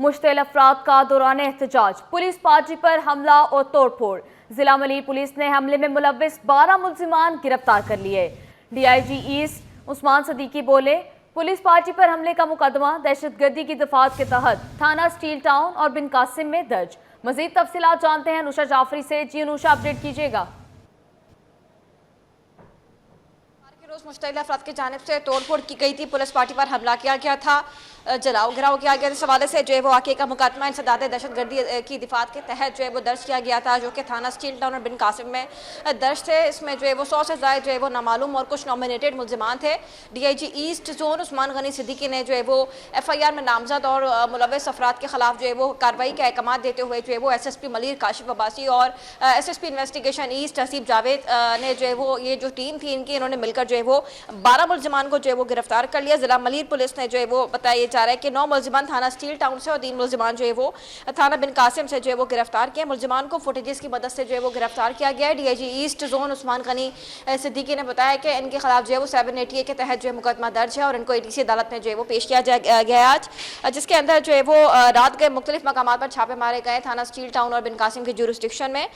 मुश्तिल अफराद का दौरान एहतजाज, पुलिस पार्टी पर हमला और तोड़फोड़। जिला मलिर पुलिस ने हमले में मुलव्विस 12 मुल्जिमान गिरफ्तार कर लिए। DIG ईस्ट उस्मान सदीकी बोले, पुलिस पार्टी पर हमले का मुकदमा दहशतगर्दी की दफात के तहत थाना स्टील टाउन और बिन कासिम में दर्ज। मजीद तफसीलात जानते हैं अनुषा जाफरी से। जी अनुषा, अपडेट कीजिएगा। मुश्तिल अफराद की जानिब से तोड़फोड़ की गई थी, पुलिस पार्टी पर हमला किया गया था, जलाओ घिराव किया गया। इस हवाले से जो है वो वाक़े का मुकदमा इंसदाद दहशतगर्दी की दिफात के तहत जो है वो दर्ज किया गया था, जो कि थाना स्टील टाउन और बिन कासिम में दर्ज थे। इसमें जो है वो 100 से ज़ायद जो है वो नामालूम और कुछ नॉमिनेटेड मुल्जिमान थे। DIG east zone Usman Gani Siddiqui ने जो है वो FIR में नामजद और मुलव्विस अफराद के खिलाफ जो है वो कार्रवाई का अहकाम देते हुए जो है वो SSP मलिर काशिफ अब्बासी और SSP investigation east Haseeb Javed ने जो है वो ये जो टीम थी इनकी, इन्होंने मिलकर जो है वो 12 मुल्जिमान को जो है वो गिरफ्तार कर लिया। जिला मलिर पुलिस ने जो है वो बताया जा रहा है कि 9 मुल्जिमान थाना स्टील टाउन से और 3 मुल्जिमान जो है वो थाना बिन कासिम से जो है वो गिरफ्तार किए। मुल्जिमान को फुटेजेस की मदद से जो है वो गिरफ्तार किया गया है। DIG east zone Usman Gani Siddiqui ने बताया कि इनके खिलाफ जो है वो 780A के तहत जो है मुकदमा दर्ज है और इनको ATC अदालत में जो है वो पेश किया गया है आज, जिसके अंदर जो है वो रात के मुख्तलिफ मकामात पर छापे मारे गए थाना स्टील टाउन और बिन कासिम के जुरिस्डिक्शन में।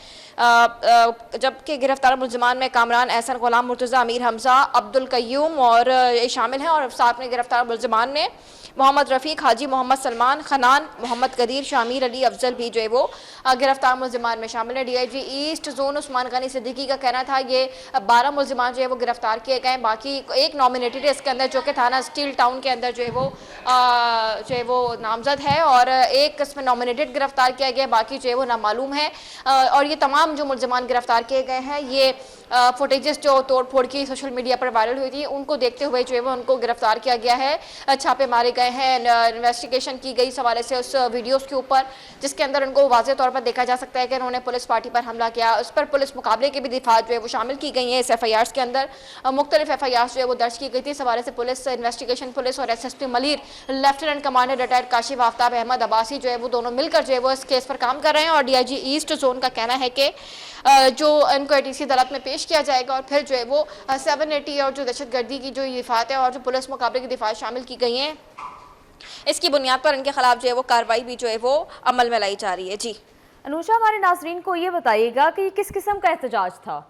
जबकि गिरफ्तार मुल्जिमान में कामरान एहसन, गुलाम मुर्तज़ा, अमीर हमजा, अब्दुल कयूम और ये शामिल हैं। और साथ में गिरफ्तार मुल्जिमान में मोहम्मद रफ़ीक, हाजी मोहम्मद सलमान, खनान, मोहम्मद कदीर, शामिर अली, अफजल भी जो है वो गिरफ्तार मुल्जिमान में शामिल है। DIG east zone Usman Gani Siddiqui का कहना था ये 12 मुल्जिमान जो है वो गिरफ्तार किए गए, बाकी एक नॉमिनेटेड है इसके अंदर, जो कि थाना स्टील टाउन के अंदर जो है वो नामजद है और एक इसमें नॉमिनेटेड गिरफ्तार किया गया, बाकी जो है वो नामालूम है। और ये तमाम जो मुल्जिमान गिरफ्तार किए गए हैं, ये फुटेजेस जो तोड़ फोड़ की सोशल मीडिया पर वायरल हुई थी उनको देखते हुए जो है वो उनको गिरफ्तार किया गया है। छापे मारे गए हैं, इन्वेस्टिगेशन की गई इस हवाले से उस वीडियोस के ऊपर, जिसके अंदर उनको वाज़ेह तौर पर देखा जा सकता है कि उन्होंने पुलिस पार्टी पर हमला किया। उस पर पुलिस मुकाबले की भी दिफात जो है वो शामिल की गई है। इस FIRs के अंदर मुख्तलिफ FIRs जो है वो दर्ज की गई थी। इस हवाले से पुलिस इन्वेस्टिगेशन पुलिस और SSP Malir lieutenant commander retired Kashif Aftab Ahmed Abbasi जो है वो दोनों मिलकर जो है वो इस केस पर काम कर रहे हैं। और DIG ईस्ट जोन का कहना है कि जो इनको ATC अदालत में पेश किया जाएगा और फिर जो है वो 780 और जो दहशतगर्दी की जो दिफात है और जो पुलिस मुकाबले की दिफात शामिल की गई हैं, इसकी बुनियाद पर इनके खिलाफ जो है वो कार्रवाई भी जो है वो अमल में लाई जा रही है। जी अनुषा, हमारे नाजरीन को ये बताइएगा कि किस किस्म का एहतजाज था?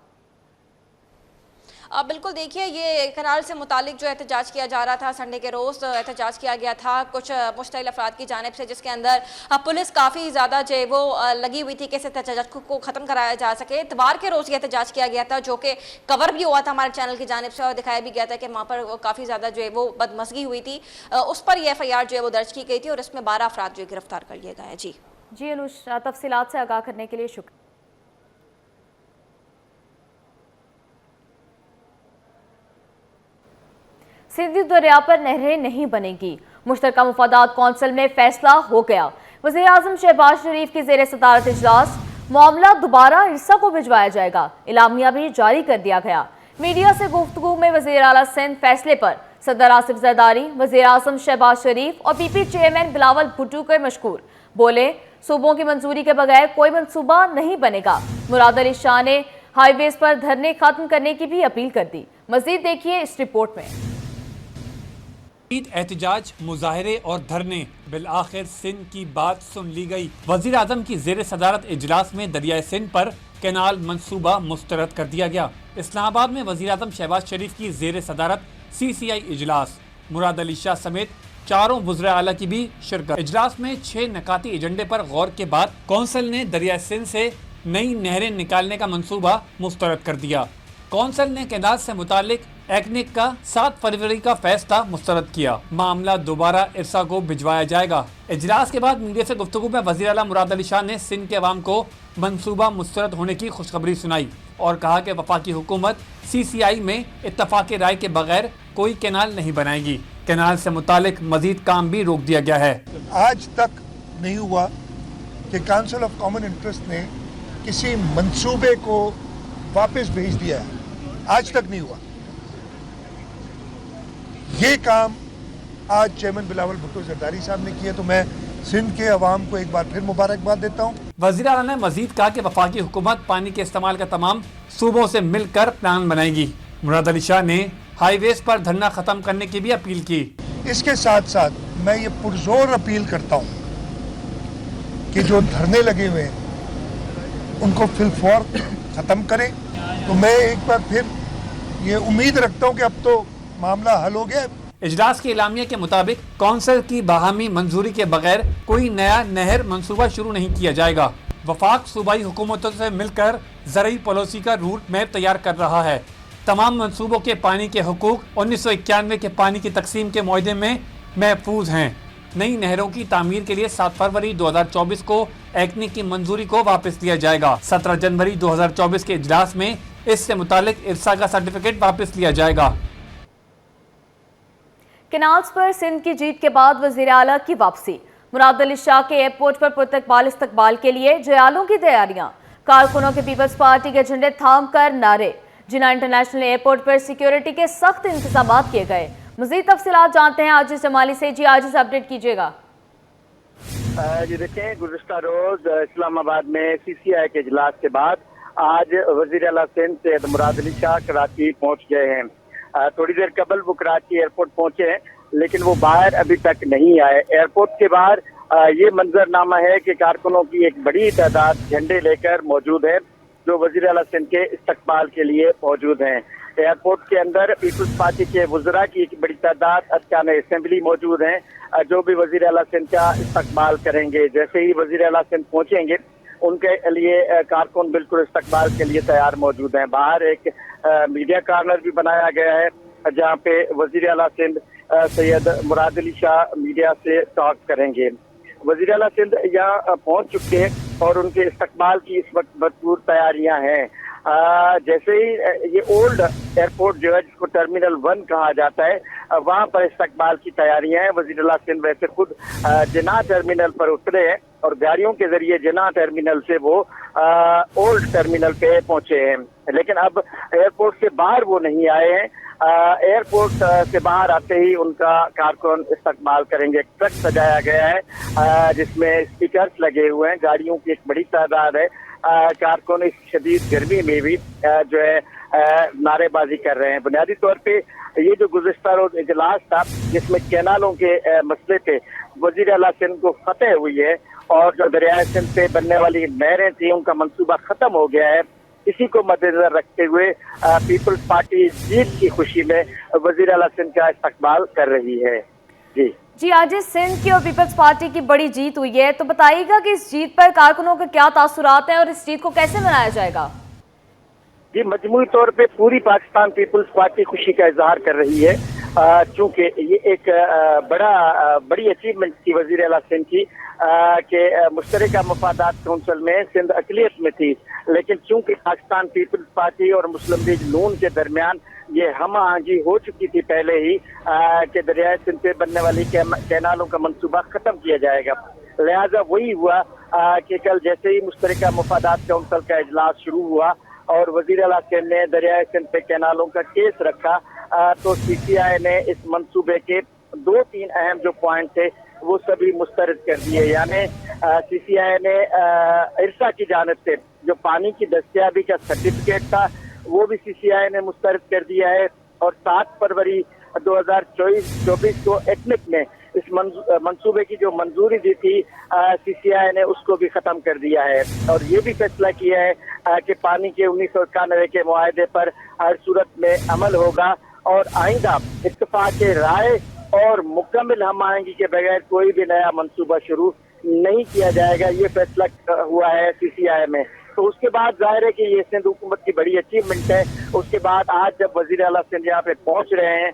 बिल्कुल, देखिए ये कनाल से मुतालिक जो एहतजाज किया जा रहा था, संडे के रोज़ एहतजाज किया गया था कुछ मुश्तिल अफराद की जानिब से, जिसके अंदर पुलिस काफ़ी ज़्यादा जो है वो लगी हुई थी कि इस एहतजाज को ख़त्म कराया जा सके। इतवार के रोज़ ये एहतजाज किया गया था, जो कि कवर भी हुआ था हमारे चैनल की जानिब से और दिखाया भी गया था कि वहाँ पर काफ़ी ज़्यादा जो है वो बदमज़गी हुई थी। उस पर यह FIR जो है वो दर्ज की गई थी और इसमें 12 अफराद जो गिरफ्तार कर लिए गए हैं। जी अनुषा, तफसीलात से आगाह करने के लिए शुक्रिया। सिंधु दरिया पर नहरें नहीं बनेंगी, मुश्तरका मुफादात कौंसिल में फैसला हो गया। वज़ीर आज़म शहबाज शरीफ की ज़ेर सदारत इजलास, मामला दोबारा इरसा को भिजवाया जाएगा, इलामिया भी जारी कर दिया गया। मीडिया से गुफ्तगू में वज़ीर आला सिंध फैसले पर सदर आसिफ ज़रदारी, वज़ीर आज़म शहबाज शरीफ और PP चेयरमैन बिलावल भुट्टो के मशकूर। बोले, सूबों की मंजूरी के बगैर कोई मनसूबा नहीं बनेगा। मुराद अली शाह ने हाईवेज पर धरने खत्म करने की भी अपील कर दी। मजीद देखिए इस रिपोर्ट में। एहतजाज, मुजाहरे और धरने, बिल आखिर सिंध की बात सुन ली गई। वजीर आजम की जेर सदारत इजलास में दरियाए सिंध पर कैनाल मंसूबा मुस्तरद कर दिया गया। इस्लामाबाद में वजीर आजम शहबाज शरीफ की जेर सदारत CCI इजलास, मुराद अली शाह समेत 4 वज़ीर आला की भी शिरकत। इजलास में 6 नकाती एजेंडे पर गौर के बाद कौंसिल ने दरियाए सिंध से नई नहरें निकालने का मंसूबा मुस्तरद कर दिया। कौंसिल ने कैनाल से मुतालिक एक्निक का 7 फरवरी का फैसला मुस्तरद किया। मामला दोबारा इरसा को भिजवाया जाएगा। इजलास के बाद मीडिया से गुफ्तगू में वज़ीर आला मुराद अली शाह ने सिंध के अवाम को मंसूबा मुस्तरद होने की खुशखबरी सुनाई और कहा कि वफाकी हुकूमत CCI में इत्तफाक राय के बगैर कोई कैनाल नहीं बनाएगी। कैनाल से मुतालिक मजीद काम भी रोक दिया गया है। आज तक नहीं हुआ कि काउंसिल ऑफ कॉमन इंटरेस्ट ने किसी मंसूबे को वापस भेज दिया है, आज तक नहीं हुआ। ये काम आज चेयरमैन बिलावल भुट्टो जरदारी साहब ने किया, तो मैं सिंध के अवाम को एक बार फिर मुबारकबाद देता हूँ। वज़ीर आला ने मजीद कहा कि वफाकी हुकूमत पानी के इस्तेमाल का तमाम सूबों से मिलकर प्लान बनाएगी। मुराद अली शाह ने हाईवेज पर धरना खत्म करने की भी अपील की। इसके साथ साथ मैं ये पुरजोर अपील करता हूँ कि जो धरने लगे हुए हैं उनको फिलफौर ख़त्म करें। तो मैं एक बार फिर ये उम्मीद रखता हूँ कि अब तो मामला हल हो गया। इजलास के एलामिया के मुताबिक कौंसिल की बाहमी मंजूरी के बगैर कोई नया नहर मंसूबा शुरू नहीं किया जाएगा। वफाक सूबाई हुकूमतों से मिलकर ज़रूरी पॉलिसी का रूट मैप तैयार कर रहा है। तमाम मंसूबों के पानी के हुकूक 1991 के पानी की तकसीम के मुआहदे में महफूज हैं। नई नहरों की तामीर के लिए 7 फरवरी 2024 को एक्नी की मंजूरी को वापस लिया जाएगा। 17 जनवरी 2024 के इजलास में इससे मुतालिक इरसा का सर्टिफिकेट वापस लिया जाएगा। केनाल्स पर सिंध की जीत के बाद वजीर आला की वापसी। मुराद अली शाह के एयरपोर्ट पर पुरतकबाल इस्तकबाल के लिए जयालों की तैयारियां। कारकुनों के पीपल्स पार्टी के झंडे थाम कर नारे। जिना इंटरनेशनल एयरपोर्ट पर सिक्योरिटी के सख्त इंतजाम किए गए। मजीद तफसीलात जानते हैं आजिज जमाली से। जी आजिज, अपडेट कीजिएगा। जी देखें, गुज़िश्ता रोज इस्लामाबाद में CCI के इजलास के बाद आज वज़ीर आला सिंध सैयद मुराद अली शाह कराची पहुंच गए हैं। थोड़ी देर कबल वो कराची एयरपोर्ट पहुंचे हैं, लेकिन वो बाहर अभी तक नहीं आए। एयरपोर्ट के बाहर ये मंजरनामा है कि कारकुनों की एक बड़ी तादाद झंडे लेकर मौजूद है, जो वज़ीर आला सिंध के इस्तकबाल के लिए मौजूद हैं। एयरपोर्ट के अंदर पीपल्स पार्टी के वज़रा की एक बड़ी तादाद अरकान असेंबली मौजूद हैं, जो भी वज़ीर आला सिंध का इस्तकबाल करेंगे। जैसे ही वज़ीर आला सिंध पहुंचेंगे, उनके लिए कारकुन बिल्कुल इस्तकबाल के लिए तैयार मौजूद हैं। बाहर एक मीडिया कॉर्नर भी बनाया गया है, जहाँ पे वज़ीर आला सिंध सैयद मुराद अली शाह मीडिया से टॉक करेंगे। वज़ीर आला सिंध यहाँ पहुंच चुके हैं और उनके इस्तकबाल की इस वक्त भरपूर तैयारियां हैं। जैसे ही ये ओल्ड एयरपोर्ट जो है, जिसको टर्मिनल 1 कहा जाता है, वहाँ पर इस्तकबाल की तैयारियां हैं। वज़ीर आला सिंध वैसे खुद जिना टर्मिनल पर उतरे हैं और गाड़ियों के जरिए जिना टर्मिनल से वो ओल्ड टर्मिनल पे पहुंचे हैं, लेकिन अब एयरपोर्ट से बाहर वो नहीं आए हैं। एयरपोर्ट से बाहर आते ही उनका कारकुन इस्तकबाल करेंगे। ट्रक सजाया गया है जिसमें स्पीकर्स लगे हुए हैं, गाड़ियों की एक बड़ी तादाद है। कारकुन इस शदीद गर्मी में भी जो है नारेबाजी कर रहे हैं। बुनियादी तौर पे ये जो गुज़िश्ता रोज इजलास था, जिसमें कैनालों के मसले पे वज़ीर आला सिंध को फतह हुई है और जो दरियाए सिंध पे बनने वाली नहरें थी, उनका मंसूबा खत्म हो गया है। इसी को मद्देनजर रखते हुए पीपल्स पार्टी जीत की खुशी में वज़ीर आला सिंध का इस्तकबाल कर रही है। जी आज सिंध की और पीपल्स पार्टी की बड़ी जीत हुई है, तो बताइएगा कि इस जीत पर कारकुनों के क्या तासुरात हैं और इस जीत को कैसे मनाया जाएगा? जी, मजमूई तौर पे पूरी पाकिस्तान पीपल्स पार्टी खुशी का इजहार कर रही है, चूंकि ये एक बड़ी अचीवमेंट थी वज़ीर आला सिंध की कि मुश्तरका मफादात कौंसिल में सिंध अक़लियत में थी, लेकिन चूंकि पाकिस्तान पीपल्स पार्टी और मुस्लिम लीग नून के दरमियान ये हम आहंगी हो चुकी थी पहले ही कि दरियाए सिंध पे बनने वाली कैनालों का मंसूबा खत्म किया जाएगा। लिहाजा वही हुआ कि कल जैसे ही मुश्तरका मफादात कौंसिल का इजलास शुरू हुआ और वज़ीर आला सिंध ने दरियाए सिंध पे कैनालों का केस रखा, तो CCI ने इस मंसूबे के 2-3 अहम जो पॉइंट थे वो सभी मुस्तरद कर दिए। यानी CCI ने इरसा की जानिब से जो पानी की दस्तयाबी का सर्टिफिकेट था, वो भी CCI ने मुस्तरद कर दिया है और 7 फरवरी 2024 को एक्निक ने इस मंसूबे की जो मंजूरी दी थी CCI ने उसको भी खत्म कर दिया है और ये भी फैसला किया है कि पानी के 1991 के मुआहदे पर हर सूरत में अमल होगा और आइंदा इत्तेफाक राय और मुकम्मल हम आहंगी के बगैर कोई भी नया मंसूबा शुरू नहीं किया जाएगा। ये फैसला हुआ है CCI में। तो उसके बाद जाहिर है कि ये सिंध हुकूमत की बड़ी अचीवमेंट है। उसके बाद आज जब वज़ीर आला सिंध यहाँ पे पहुंच रहे हैं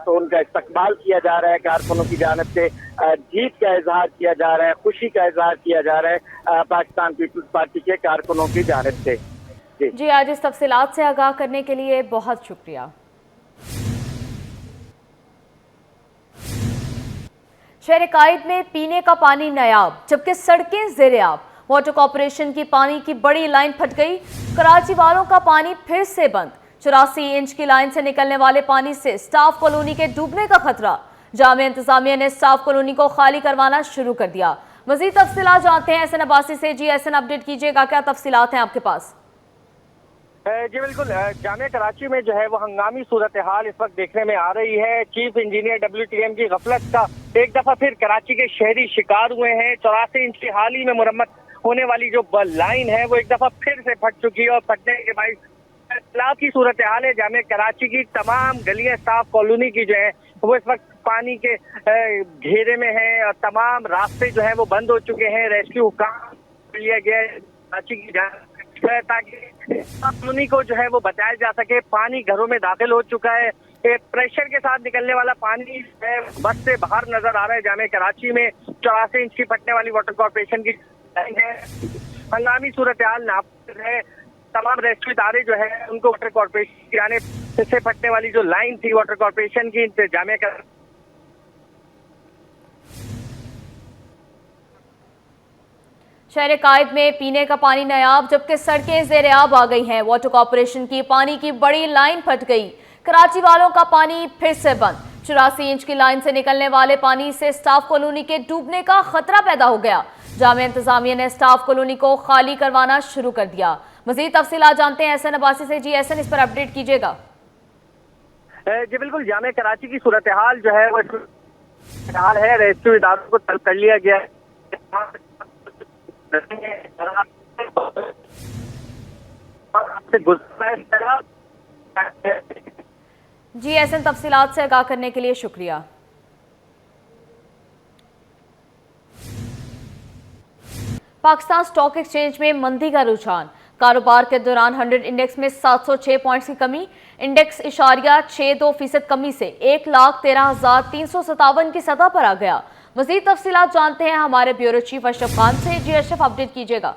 तो उनका इस्तकबाल किया जा रहा है, कारकुनों की जानिब से जीत का इजहार किया जा रहा है, खुशी का इजहार किया जा रहा है पाकिस्तान पीपल्स पार्टी के कारकुनों की जानिब से। जी आज इस तफसीलात से आगाह करने के लिए बहुत शुक्रिया। शहर कायद में पीने का पानी नायाब, जबकि सड़कें ज़ेर-ए-आब। वाटर कॉर्पोरेशन की पानी की बड़ी लाइन फट गई, कराची वालों का पानी फिर से बंद। 84 इंच की लाइन से निकलने वाले पानी से स्टाफ कॉलोनी के डूबने का खतरा। जामिया इंतजामिया ने स्टाफ कॉलोनी को खाली करवाना शुरू कर दिया। मजीद तफसीलात जानते हैं SN अब्बासी से। जी SN, अपडेट कीजिएगा, क्या तफसीलात हैं आपके पास? जी बिल्कुल, जामिया कराची में जो है वो हंगामी सूरत हाल इस वक्त देखने में आ रही है। चीफ इंजीनियर WTM की गफलत का एक दफा फिर कराची के शहरी शिकार हुए हैं। 84 इंच की हाल ही में मुरम्मत होने वाली जो लाइन है वो एक दफा फिर से फट चुकी है और फटने के बाद सैलाब की सूरत हाल है। जामिया कराची की तमाम गलियां स्टाफ कॉलोनी की जो है वो इस वक्त पानी के घेरे में है और तमाम रास्ते जो है वो बंद हो चुके हैं। रेस्क्यू काम लिया गया है कराची की ताकि कॉलोनी को जो है वो बचाया जा सके। पानी घरों में दाखिल हो चुका है। प्रेशर के साथ निकलने वाला पानी है बस से बाहर नजर आ रहा है। जामिया कराची में 84 इंच की फटने वाली वाटर कॉर्पोरेशन की लाइन है। हंगामी सूरत हाल नाफिज है। तमाम रेस्क्यू इदारे जो है उनको वाटर कॉर्पोरेशन के आने से फटने वाली जो लाइन थी वाटर कॉर्पोरेशन की जामिया कराची शहर कायद में पीने का पानी नायाब, जबकि सड़कें ज़ेर-ए-आब आ गई हैं। वाटर कॉर्पोरेशन की पानी की बड़ी लाइन फट गई। कराची वालों का पानी फिर से बंद। 84 इंच की लाइन से निकलने वाले पानी से स्टाफ कॉलोनी के डूबने का खतरा पैदा हो गया। जामिया इंतजामिया ने स्टाफ कॉलोनी को खाली करवाना शुरू कर दिया। मजीद तफसीलात जानते हैं एहसन अब्बासी से। जी एहसन, इस पर अपडेट कीजिएगा। जी बिल्कुल, जामिया कराची की सूरत हाल जो है वो हाल है। रेस्क्यू इदारों को तलब कर लिया गया है। जी एहसन, तफसीलात से आगाह करने के लिए शुक्रिया। पाकिस्तान स्टॉक एक्सचेंज में मंदी का रुझान। कारोबार के दौरान 100 इंडेक्स में 706 पॉइंट्स की कमी। इंडेक्स 0.62% कमी से 1,13,357 की सतह पर आ गया। मजीद तफसीलात जानते हैं हमारे ब्यूरो चीफ अशरफ खान से। जी अशरफ, अपडेट कीजिएगा।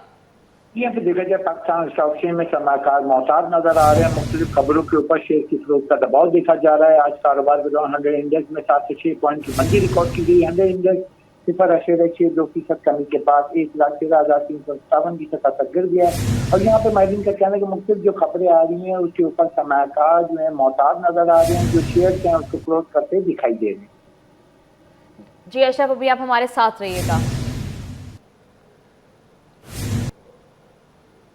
यहाँ पे देखा जाए पाकिस्तान स्टॉक एक्सचेंज में सरमाकार मोहताज नजर आ रहे हैं। मुख्तलिफ खबरों के ऊपर शेयर की फरोख्त का दबाव देखा जा रहा है। आज कारोबार के दौरान 100 इंडेक्स में 706 पॉइंट की मंदी रिकॉर्ड की गई। 100 इंडेक्स 0.62% कमी के बाद 1,13,357 की सतह तक गिर गया है। और यहाँ पे माहिरीन का कहना है कि मुख्तलिफ जो खबरें आ रही हैं उसके ऊपर सरमाकार जो है मोहताज नजर आ रहे हैं। जो शेयर हैं उसको फरोख्त करते दिखाई दे रहे हैं। जी अशरफ, अभी आप हमारे साथ रहिएगा।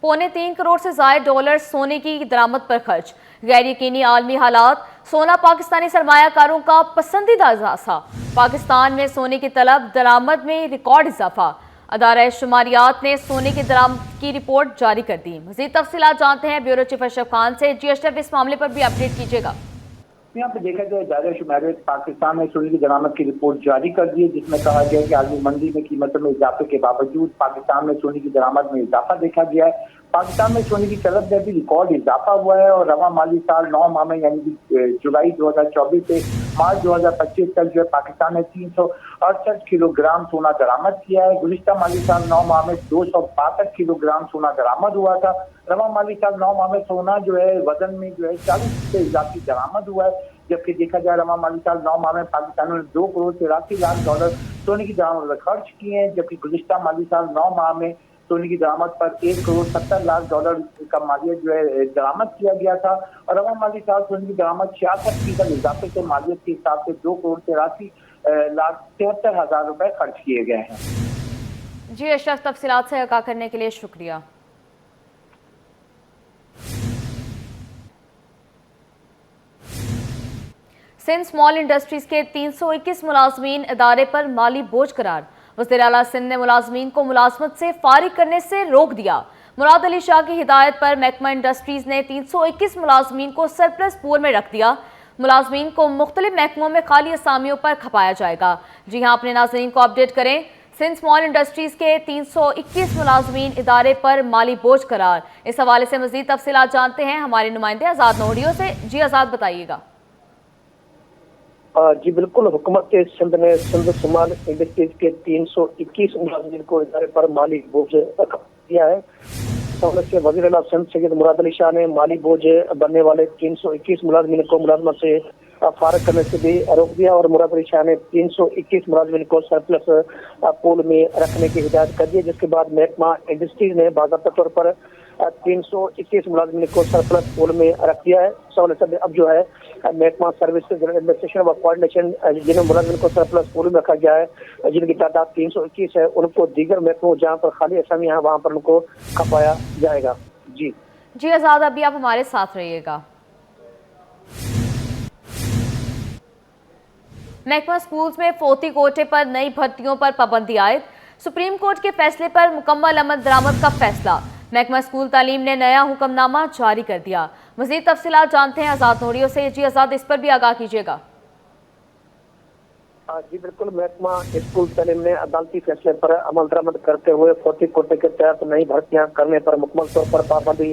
3.25 करोड़ से ज्यादा डॉलर सोने की दरामद पर खर्च। गैर यकीनी आलमी हालात। सोना पाकिस्तानी सरमायाकारों का पसंदीदा असासा। पाकिस्तान में सोने की तलब दरामद में रिकॉर्ड इजाफा। अदारा शुमारियात ने सोने की दरामद की रिपोर्ट जारी कर दी। मजीद तफसीलात जानते हैं ब्यूरो चीफ अशरफ खान से। जी अशरफ, इस मामले पर भी अपडेट कीजिएगा। यहाँ पे देखा जाए अदारा शुमारियात पाकिस्तान ने सोने की दरामद की रिपोर्ट जारी कर दी है, जिसमें कहा गया कि आलमी मंदी में कीमतों में इजाफे के बावजूद पाकिस्तान में सोने की दरामद में इजाफा देखा गया है। पाकिस्तान में सोने की तलब में भी रिकॉर्ड इजाफा हुआ है और रवा माली साल 9 माह में यानी कि जुलाई 2024 से मार्च 2025 तक जो है पाकिस्तान ने 368 किलोग्राम सोना दरामद किया है। गुज़िश्ता माली साल 9 माह में 262 किलोग्राम सोना दरामद हुआ था। रवा माली साल 9 माह में सोना जो है वजन में जो है 40 से इजाफी दरामद हुआ है। जबकि देखा जाए रवा माली साल 9 माह में पाकिस्तान ने 2 करोड़ 83 लाख डॉलर सोने की दरामद पर खर्च किए हैं। जबकि गुज़िश्ता माली साल 9 माह में सोने की दरामद पर 1 करोड़ 70 लाख डॉलर का मालियत जो है दरामद किया गया था। और रवा माली साल सोने की दरामद 66% इजाफे से मालियत के हिसाब से 2 करोड़ 83 लाख 73 हजार रुपए खर्च किए गए हैं। जी अशरफ, तफसीलात से आगाह करने के लिए शुक्रिया। सिंध स्मॉल इंडस्ट्रीज के 321 मुलाजमीन इदारे पर माली बोझ करार। वज़ीर आला सिंध ने मुलाजमीन को मुलाजमत से फारिग करने से रोक दिया। मुराद अली शाह की हिदायत पर महकमा इंडस्ट्रीज ने 321 मुलाजमीन को सरप्लस पूल में रख दिया। मुलाजमीन को मुख्तलिफ महकमों में खाली असामियों पर खपाया जाएगा। जी हाँ, अपने नाज़रीन को अपडेट करें। सिंध स्मॉल इंडस्ट्रीज के 321 मुलाजमीन इदारे पर माली बोझ करार। इस हवाले से मजीद तफसीलात जानते हैं हमारे नुमाइंदे आज़ाद नोहड़ियों से। जी आज़ाद, बताइएगा। जी बिल्कुल, हुकूमत सिंध ने सिंध स्मॉल इंडस्ट्रीज के 321 मुलाजिमीन को इदारे पर माली बोझ दिया है। से वज़ीर आला सिंध सैयद मुराद अली शाह ने माली बोझ बनने वाले 321 मुलाजिमीन को मुलाजमत से फारिग करने से भी रोक दिया और मुराद अली शाह ने 321 मुलाजिमीन को सरप्लस पूल में रखने की हिदायत कर दी, जिसके बाद महकमा इंडस्ट्रीज ने बाकायदा तौर पर 321 मुलाजिमीन को सरप्लस पूल में रख दिया है। अब जो है महकमा सर्विसेज एडमिनिस्ट्रेशन व कोऑर्डिनेशन जिन मुलाजिमीन को सरप्लस पूल में रखा गया है, जिनकी तादाद 321 है, उनको दीगर महकमों जहाँ पर खाली असामी है वहाँ पर उनको खपाया जाएगा। जी जी आज़ाद, अभी आप हमारे साथ रहिएगा। महकमा स्कूल्स में फोर्ती कोटे पर नई भर्तियों पर पाबंदी आयद। सुप्रीम कोर्ट के फैसले पर मुकम्मल अमल दरामद का फैसला। महकमा स्कूल तालीम ने नया हुक्मनामा जारी कर दिया। मज़ीद तफसीलात जानते हैं आज़ाद नोरियो से। जी आज़ाद, इस पर भी आगाह कीजिएगा। जी बिल्कुल, महकमा स्कूल तालीम ने अदालती फैसले पर अमल दरामद करते हुए 40 कोटे के तहत नई भर्तियां करने पर मुकम्मल तौर पर पाबंदी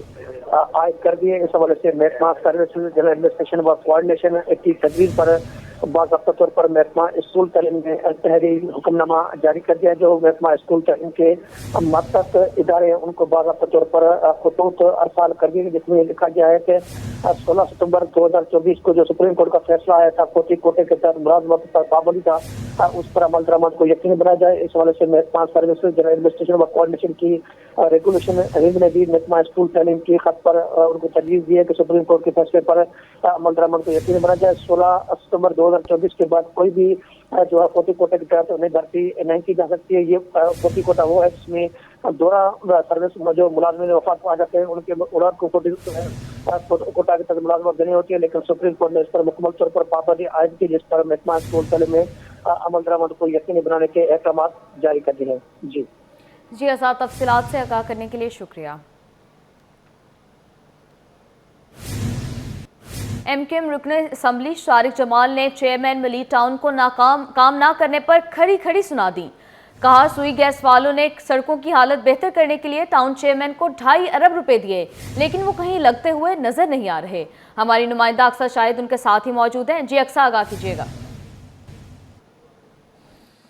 आयद कर दी है। इस हवाले से महकमा सर्विस जनरल एडमिनिस्ट्रेशन व कोऑर्डिनेशन की तदबीर पर बाज़ाब्ता तौर पर महकमा स्कूल तालीम ने तहरीरी हुक्मनामा जारी कर दिया। जो महकमा स्कूल तालीम के मातहत इदारे हैं उनको बाज़ाब्ता तौर पर खतूत अरसाल कर दिए, जिसमें लिखा गया है कि 16 सितंबर 2024 को जो सुप्रीम कोर्ट का फैसला आया था 40 कोटे के तहत मुलाजमत पर पाबंदी था, उस पर अमल दरामद को यकीनी बनाया जाए। इस हवाले से महकमा सर्विस जनरल एडमिनिस्ट्रेशन व कोऑर्डिनेशन की रेगुलेशन रिंग ने भी महकमा स्कूल तालीम की खत पर उनको तजवीज़ दी है कि सुप्रीम कोर्ट के फैसले पर अमल दरामद को यकीनी बनाया जाए। 16 सितंबर 2024 के बाद कोई भी जो है 40 कोटे के तहत उन्हें भर्ती नहीं की जा सकती है। ये 40 कोटा वो है जिसमें दोहरा सर्विस में जो मुलाजमिन वफात पा जाते हैं उनके उड़ान को 40 कोटा के तहत मुलाजमत देनी होती है, लेकिन सुप्रीम कोर्ट ने इस पर मुकम्मल तौर पर पाबंदी आयद की, जिस पर महकमा स्कूल तालीम में अमल दरामद को यकीनी बनाने के अहकाम जारी कर दिए हैं। जी आज़ाद, तफसीलात से आगाह करने के लिए शुक्रिया। MKM रुकन असम्बली शारिक जमाल ने चेयरमैन मलिर टाउन को काम ना करने पर खड़ी खड़ी सुना दी। कहा सुई गैस वालों ने सड़कों की हालत बेहतर करने के लिए टाउन चेयरमैन को 2.5 अरब रुपए दिए, लेकिन वो कहीं लगते हुए नजर नहीं आ रहे। हमारी नुमाइंदा अक्सर शायद उनके साथ ही मौजूद हैं। जी अक्सर, आगाह कीजिएगा।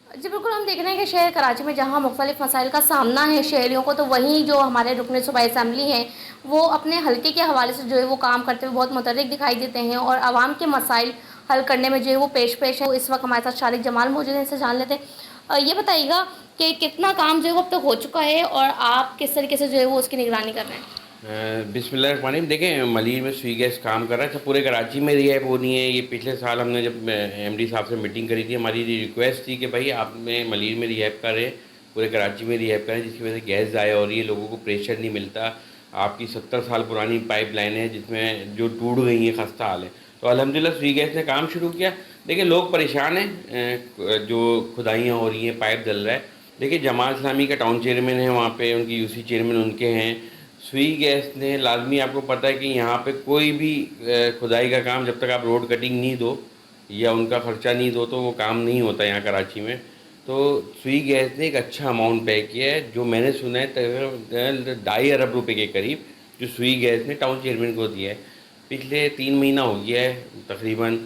जी बिल्कुल, हम देख रहे हैं कि शहर कराची में जहां मुख्तलिफ मसाइल का सामना है शहरियों को, तो वहीं जो हमारे रुकन सूबाई असम्बली हैं वो अपने हल्के के हवाले से जो है वो काम करते हुए बहुत मुतर्रिक दिखाई देते हैं और आवाम के मसाइल हल करने में जो है वो पेश है। इस वक्त हमारे साथ शारिक जमाल मौजूद हैं, इनसे जान लेते हैं। ये बताइएगा कि कितना काम जो है वो अब तक हो चुका है और आप किस तरीके से जो है वो उसकी निगरानी कर रहे हैं? बिस्मिल्लाहिर्रहमानिर्रहीम। देखें, मलिर में सुई गैस काम कर रहा है, पूरे कराची में रिहैब होनी है। ये पिछले साल हमने जब MD साहब से मीटिंग करी थी, हमारी रिक्वेस्ट थी कि भाई आप में मलिर में रिहैब करें, पूरे कराची में रिहैब करें, जिसकी वजह से गैस ज़ाया हो रही है, लोगों को प्रेशर नहीं मिलता। आपकी 70 साल पुरानी पाइप लाइन है जिसमें जो टूट गई है, खस्ता हाल है। तो अल्हम्दुलिल्लाह सुई गैस ने काम शुरू किया। देखिए, लोग परेशान हैं, जो खुदाइयाँ हो रही हैं, पाइप जल रहा है। देखिए, जमात इस्लामी का टाउन चेयरमैन है वहाँ पे, उनकी UC चेयरमैन उनके हैं। सुई गैस ने लाजमी, आपको पता है कि यहाँ पे कोई भी खुदाई का काम जब तक आप रोड कटिंग नहीं दो या उनका ख़र्चा नहीं दो तो वो काम नहीं होता यहाँ कराची में। तो सुई गैस ने एक अच्छा अमाउंट पे किया है, जो मैंने सुना है 2.5 अरब रुपए के करीब, जो सुई गैस ने टाउन चेयरमैन को दिया है। पिछले 3 महीना हो गया है तकरीबन,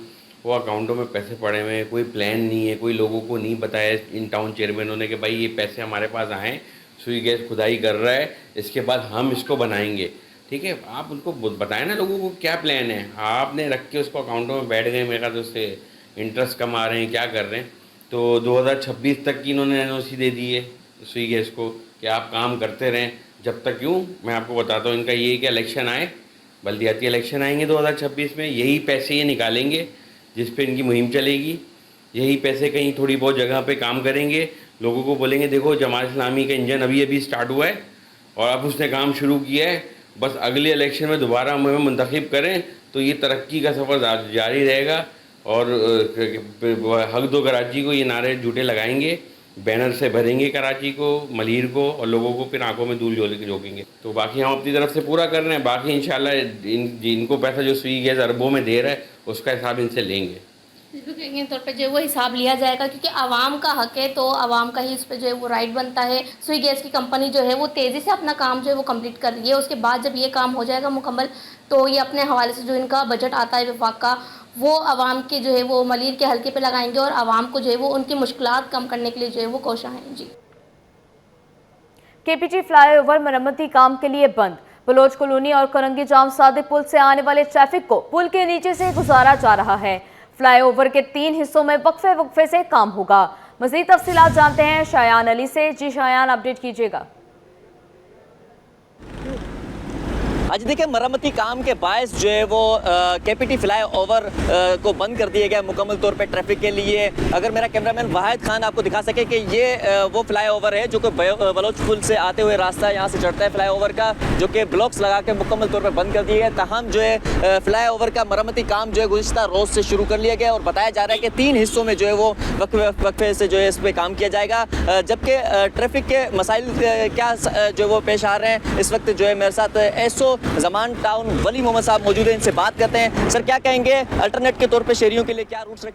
वो अकाउंटों में पैसे पड़े हुए हैं, कोई प्लान नहीं है, कोई लोगों को नहीं बताया इन टाउन चेयरमैनों ने कि भाई ये पैसे हमारे पास आएँ, सुई गैस खुदाई कर रहा है, इसके बाद हम इसको बनाएंगे। ठीक है, आप उनको बताएं ना लोगों को क्या प्लान है। आपने रख के उसको अकाउंटों में बैठ गए, मेरे ख्याल से उससे इंटरेस्ट कम आ रहे हैं, क्या कर रहे हैं। तो 2026 तक की इन्होंने NOC दे दी है सुई गैस को कि आप काम करते रहें जब तक। क्यों, मैं आपको बताता हूँ, इनका ये कि इलेक्शन आए, बल्दियाती इलेक्शन आएंगे 2026 में, यही पैसे ये निकालेंगे जिस पे इनकी मुहिम चलेगी। यही पैसे कहीं थोड़ी बहुत जगह पे काम करेंगे, लोगों को बोलेंगे देखो जमात इस्लामी का इंजन अभी अभी स्टार्ट हुआ है और अब उसने काम शुरू किया है, बस अगले इलेक्शन में दोबारा हमें मुंतखब करें तो ये तरक्की का सफ़र जारी रहेगा। और हक दो कराची को ये नारे झूठे लगाएंगे, बैनर से भरेंगे कराची को, मलिर को, और लोगों को फिर आंखों में धूल झोंकेंगे। तो बाकी हम अपनी तरफ से पूरा कर रहे हैं। बाकी इंशाल्लाह इनको पैसा जो सुई गैस अरबों में दे रहा है उसका हिसाब इनसे लेंगे। यकीनी तौर पर जो है वो हिसाब लिया जाएगा, क्योंकि आवाम का हक है तो आवाम का ही इस पर जो है वो राइट बनता है। सुई गैस की कंपनी जो है वो तेज़ी से अपना काम जो है वो कंप्लीट कर रही है। उसके बाद जब ये काम हो जाएगा मुकम्मल तो ये अपने हवाले से जो इनका बजट आता है विफाक का, वो आवाम के जो है वो मलिर के हल्के पे लगाएंगे और आवाम को जो है वो उनकी मुश्किलात कम करने के लिए जो है वो कोशिश हैं। जी, KPT फ्लाईओवर मरम्मती काम के लिए बंद। बलोच कॉलोनी और करंगी जाम सादिक पुल से आने वाले ट्रैफिक को पुल के नीचे से गुजारा जा रहा है। फ्लाईओवर के 3 हिस्सों में वक्फे से काम होगा। मज़ीद तफसीलात जानते हैं शायान अली से। जी शायान, अपडेट कीजिएगा। आज देखिए मरम्मती काम के बायस जो है वो केपीटी फ्लाई ओवर को बंद कर दिया गया मुकम्मल तौर पे ट्रैफिक के लिए। अगर मेरा कैमरामैन वाहिद खान आपको दिखा सके कि ये वो फ्लाई ओवर है जो कि बलोच पुल से आते हुए रास्ता यहाँ से चढ़ता है फ्लाई ओवर का, जो कि ब्लॉक्स लगा के मुकम्मल तौर पे बंद कर दिया गया। ताहम जो है फ्लाई ओवर का मरम्मती काम जो है गुज़िश्ता रोज़ से शुरू कर लिया गया और बताया जा रहा है कि 3 हिस्सों में जो है वो वक्फे से जो है इस पर काम किया जाएगा। जबकि ट्रैफिक के मसाइल क्या जो है वो पेश आ रहे हैं, इस वक्त जो है मेरे साथ एसओ ज़मान टाउन वली मोहम्मद साहब मौजूद हैं, इनसे बात करते हैं। सर क्या कहेंगे, अल्टरनेट के तौर पे शहरियों के लिए क्या रूट्स रखे